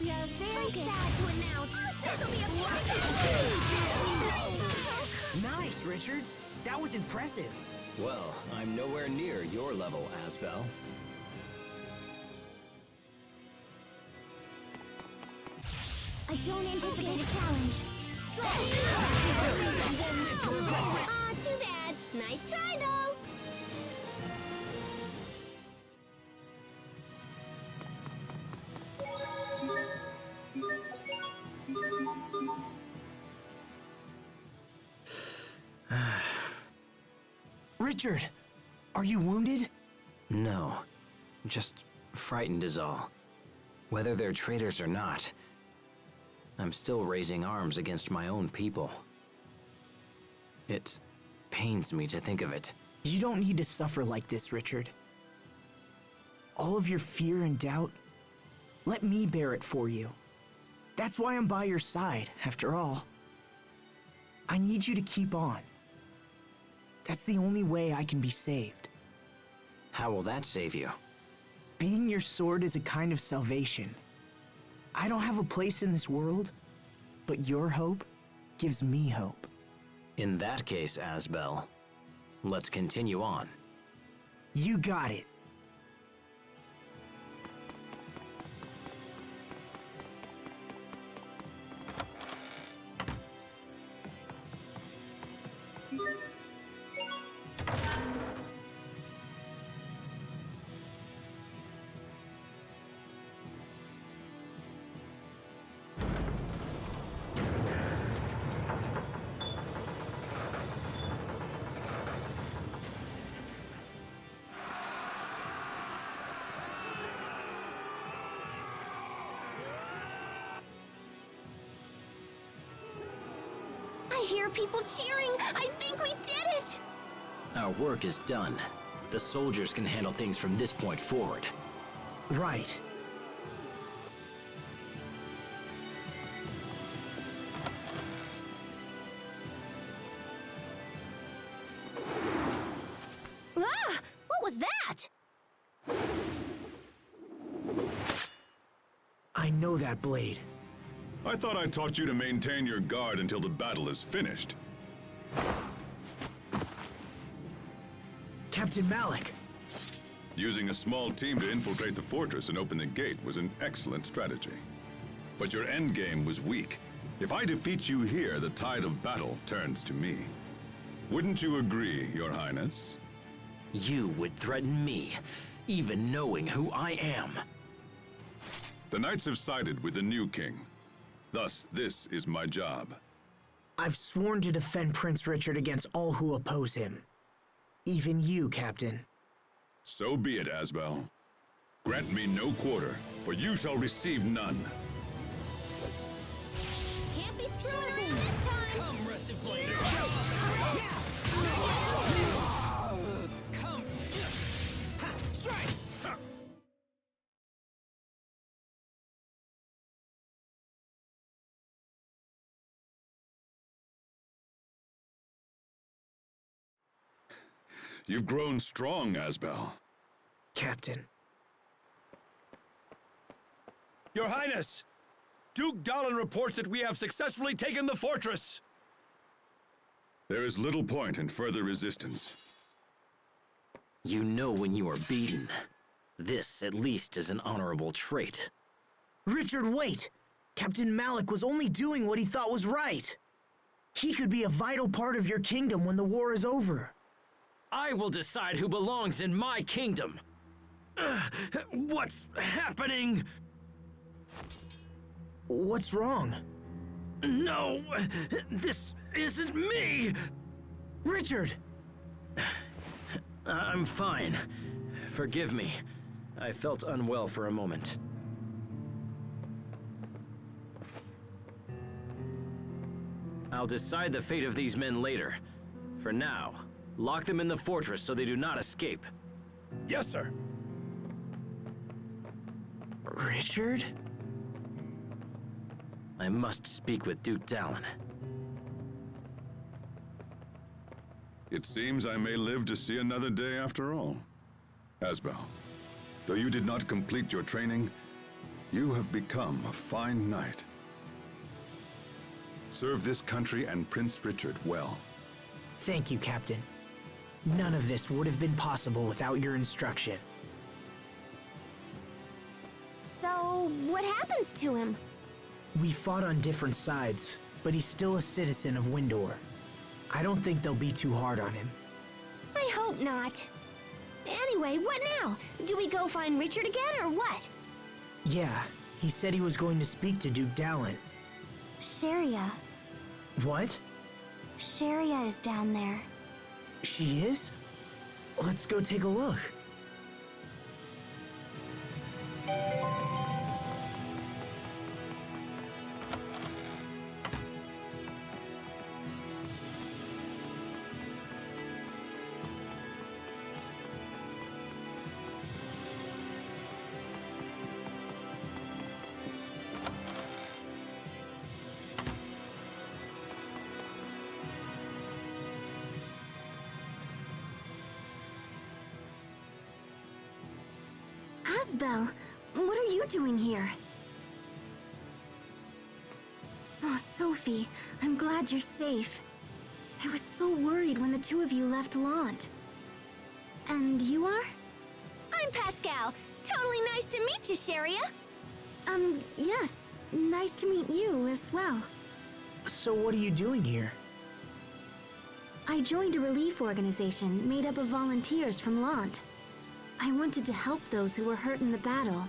We are very sad to announce this will be a Nice, Richard. That was impressive. Well, I'm nowhere near your level, Asbel. I don't anticipate a challenge. Aw, too bad. Nice try, though. Richard, are you wounded? No, just frightened is all. Whether they're traitors or not, I'm still raising arms against my own people. It pains me to think of it. You don't need to suffer like this, Richard. All of your fear and doubt, let me bear it for you. That's why I'm by your side, after all. I need you to keep on. That's the only way I can be saved. How will that save you? Being your sword is a kind of salvation. I don't have a place in this world, but your hope gives me hope. In that case, Asbel, let's continue on. You got it. I hear people cheering. I think we did it. Our work is done. The soldiers can handle things from this point forward. Right. Ah! What was that? I know that blade. I thought I taught you to maintain your guard until the battle is finished. Captain Malik. Using a small team to infiltrate the fortress and open the gate was an excellent strategy. But your endgame was weak. If I defeat you here, the tide of battle turns to me. Wouldn't you agree, Your Highness? You would threaten me, even knowing who I am. The knights have sided with the new king. Thus, this is my job. I've sworn to defend Prince Richard against all who oppose him. Even you, Captain. So be it, Asbel. Grant me no quarter, for you shall receive none. Can't be screwing around this time. Come, Rusted Blade. Come. Ha, strike. Ha. You've grown strong, Asbel. Captain. Your Highness! Duke Dallin reports that we have successfully taken the fortress! There is little point in further resistance. You know when you are beaten. This, at least, is an honorable trait. Richard, wait! Captain Malik was only doing what he thought was right. He could be a vital part of your kingdom when the war is over. I will decide who belongs in my kingdom. What's happening? What's wrong? No, this isn't me. Richard! I'm fine. Forgive me. I felt unwell for a moment. I'll decide the fate of these men later. For now, lock them in the fortress so they do not escape. Yes, sir. Richard? I must speak with Duke Dallin. It seems I may live to see another day after all. Asbel, though you did not complete your training, You have become a fine knight. Serve this country and Prince Richard well. Thank you, Captain. None of this would have been possible without your instruction. So, what happens to him? We fought on different sides, but he's still a citizen of Windor. I don't think they'll be too hard on him. I hope not. Anyway, what now? Do we go find Richard again, or what? Yeah, he said he was going to speak to Duke Dallin. Sharia. What? Sharia is down there. She is? Let's go take a look. Asbel, what are you doing here? Oh, Sophie, I'm glad you're safe. I was so worried when the two of you left Lant. And you are? I'm Pascal. Totally nice to meet you, Sharia. Yes. Nice to meet you as well. So what are you doing here? I joined a relief organization made up of volunteers from Lant. I wanted to help those who were hurt in the battle.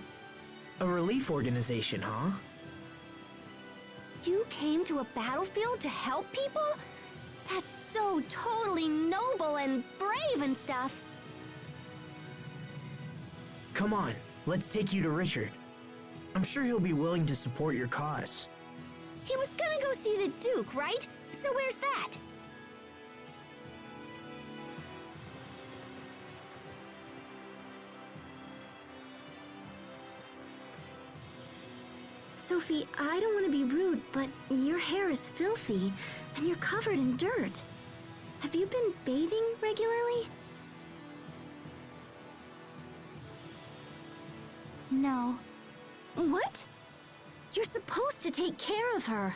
A relief organization, huh? You came to a battlefield to help people? That's so totally noble and brave and stuff. Come on, let's take you to Richard. I'm sure he'll be willing to support your cause. He was gonna go see the Duke, right? So where's that? Sophie, I don't want to be rude, but your hair is filthy, and you're covered in dirt. Have you been bathing regularly? No. What? You're supposed to take care of her.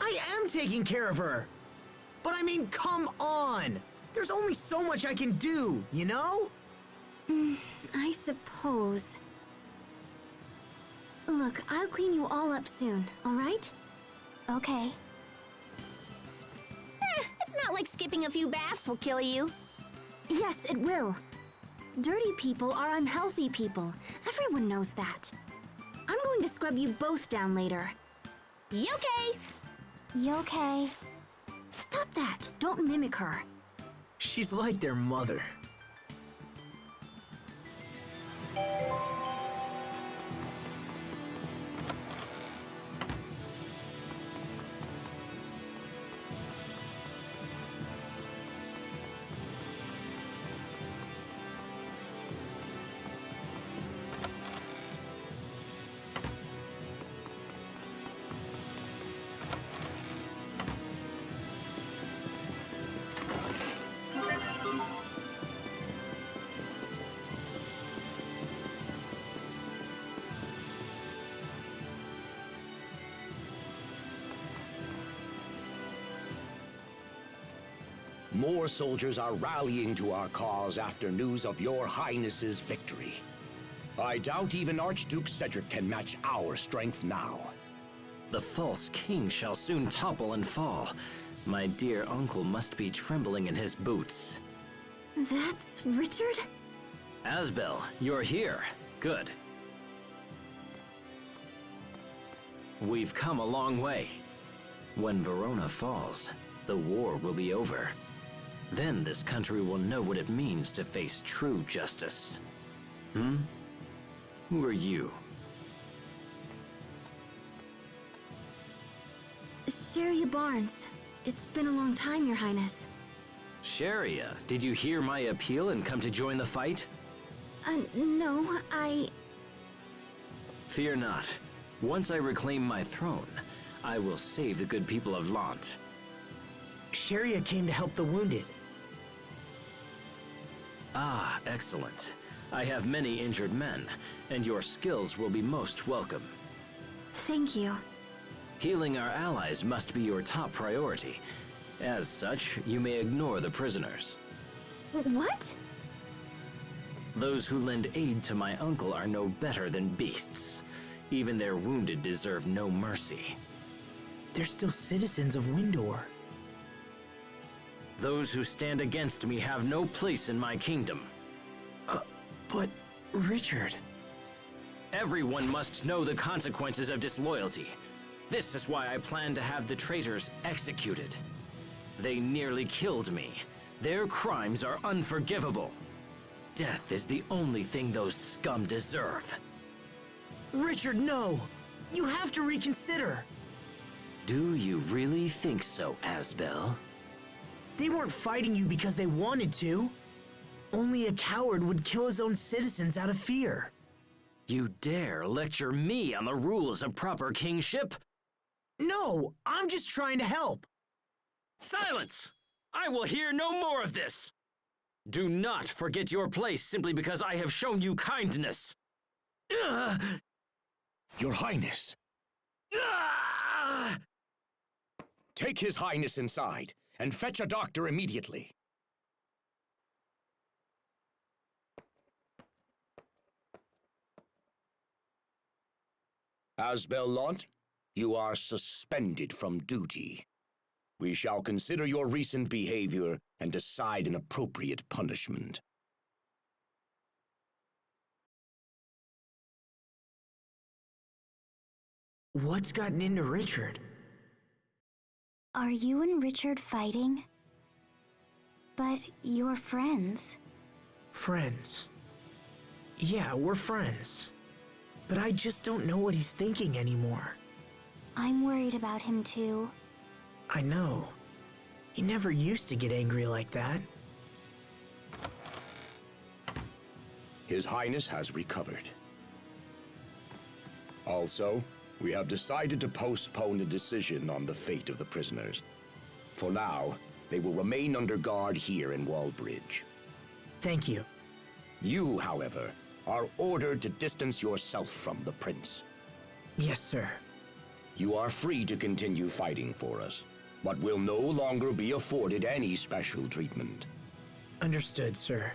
I am taking care of her! But I mean, come on! There's only so much I can do, you know? I suppose. Look, I'll clean you all up soon, all right? Okay. It's not like skipping a few baths will kill you. Yes, it will. Dirty people are unhealthy people. Everyone knows that. I'm going to scrub you both down later. You okay? You okay? Stop that. Don't mimic her. She's like their mother. More soldiers are rallying to our cause after news of your Highness's victory. I doubt even Archduke Cedric can match our strength now. The false king shall soon topple and fall. My dear uncle must be trembling in his boots. That's Richard? Asbel, you're here. Good. We've come a long way. When Verona falls, the war will be over. Then this country will know what it means to face true justice. Who are you? Sharia Barnes. It's been a long time, Your Highness. Sharia, did you hear my appeal and come to join the fight? No, Fear not. Once I reclaim my throne, I will save the good people of Lant. Sharia came to help the wounded. Ah, excellent. I have many injured men, and your skills will be most welcome. Thank you. Healing our allies must be your top priority. As such, you may ignore the prisoners. What? Those who lend aid to my uncle are no better than beasts. Even their wounded deserve no mercy. They're still citizens of Windor. Those who stand against me have no place in my kingdom. But Richard... Everyone must know the consequences of disloyalty. This is why I plan to have the traitors executed. They nearly killed me. Their crimes are unforgivable. Death is the only thing those scum deserve. Richard, no! You have to reconsider! Do you really think so, Asbel? They weren't fighting you because they wanted to. Only a coward would kill his own citizens out of fear. You dare lecture me on the rules of proper kingship? No, I'm just trying to help. Silence! I will hear no more of this! Do not forget your place simply because I have shown you kindness. Your Highness! Take His Highness inside, and fetch a doctor immediately. Asbel Lant, you are suspended from duty. We shall consider your recent behavior and decide an appropriate punishment. What's gotten into Richard? Are you and Richard fighting? But you're friends. Friends. Yeah, we're friends. But I just don't know what he's thinking anymore. I'm worried about him too. I know. He never used to get angry like that. His Highness has recovered. Also, we have decided to postpone a decision on the fate of the prisoners. For now, they will remain under guard here in Wallbridge. Thank you. You, however, are ordered to distance yourself from the prince. Yes, sir. You are free to continue fighting for us, but will no longer be afforded any special treatment. Understood, sir.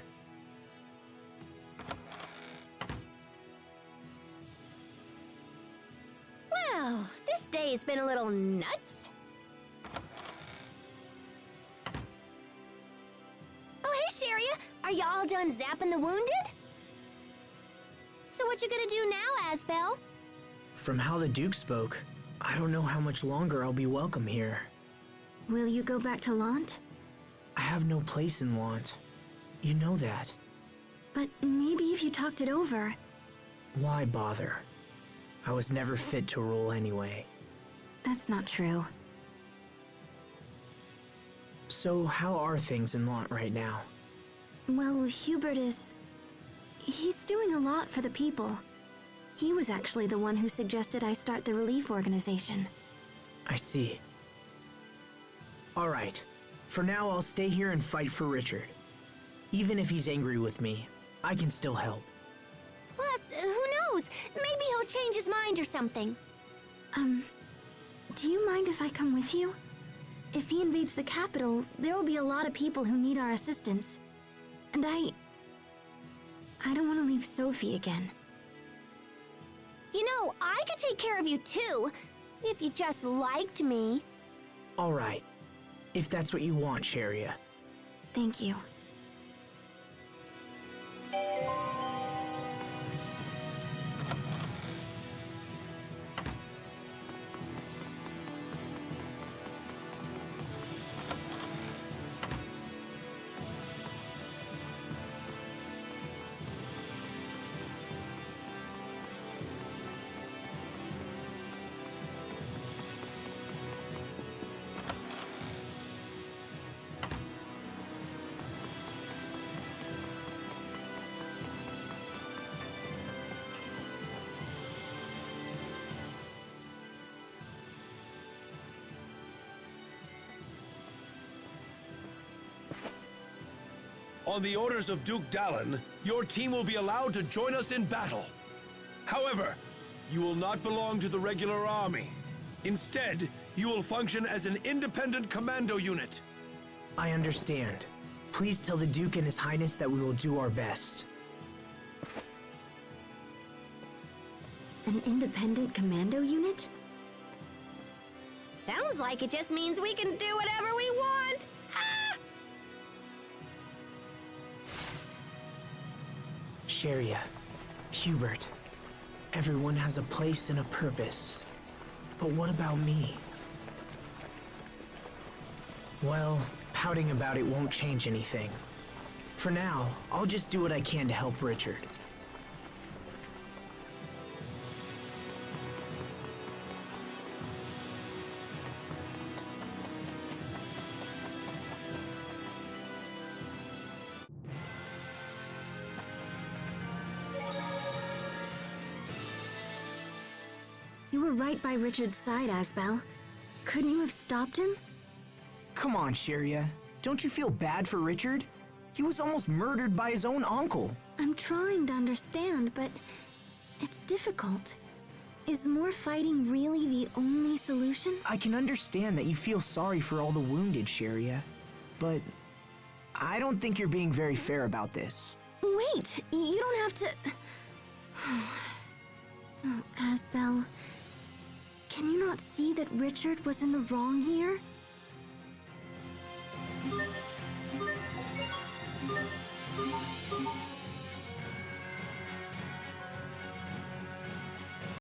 Well, this day has been a little nuts. Oh, hey, Sharia. Are you all done zapping the wounded? So what you gonna do now, Asbel? From how the Duke spoke, I don't know how much longer I'll be welcome here. Will you go back to Lant? I have no place in Lant. You know that. But maybe if you talked it over... Why bother? I was never fit to rule anyway. That's not true. So how are things in Lant right now? Well, Hubert is... He's doing a lot for the people. He was actually the one who suggested I start the relief organization. I see. All right. For now, I'll stay here and fight for Richard. Even if he's angry with me, I can still help. Plus, who knows? Maybe he'll change his mind or something. Do you mind if I come with you? If he invades the capital, there will be a lot of people who need our assistance. And I don't want to leave Sophie again. You know, I could take care of you too, if you just liked me. All right. If that's what you want, Sharia. Thank you. On the orders of Duke Dallin, your team will be allowed to join us in battle. However, you will not belong to the regular army. Instead, you will function as an independent commando unit. I understand. Please tell the Duke and His Highness that we will do our best. An independent commando unit? Sounds like it just means we can do whatever we want. Ah! Sheria, Hubert, everyone has a place and a purpose. But what about me? Well, pouting about it won't change anything. For now, I'll just do what I can to help Richard. You were right by Richard's side, Asbel. Couldn't you have stopped him? Come on, Sheria. Don't you feel bad for Richard? He was almost murdered by his own uncle. I'm trying to understand, but it's difficult. Is more fighting really the only solution? I can understand that you feel sorry for all the wounded, Sheria, but I don't think you're being very fair about this. Wait, you don't have to... Oh, Asbel, can you not see that Richard was in the wrong here?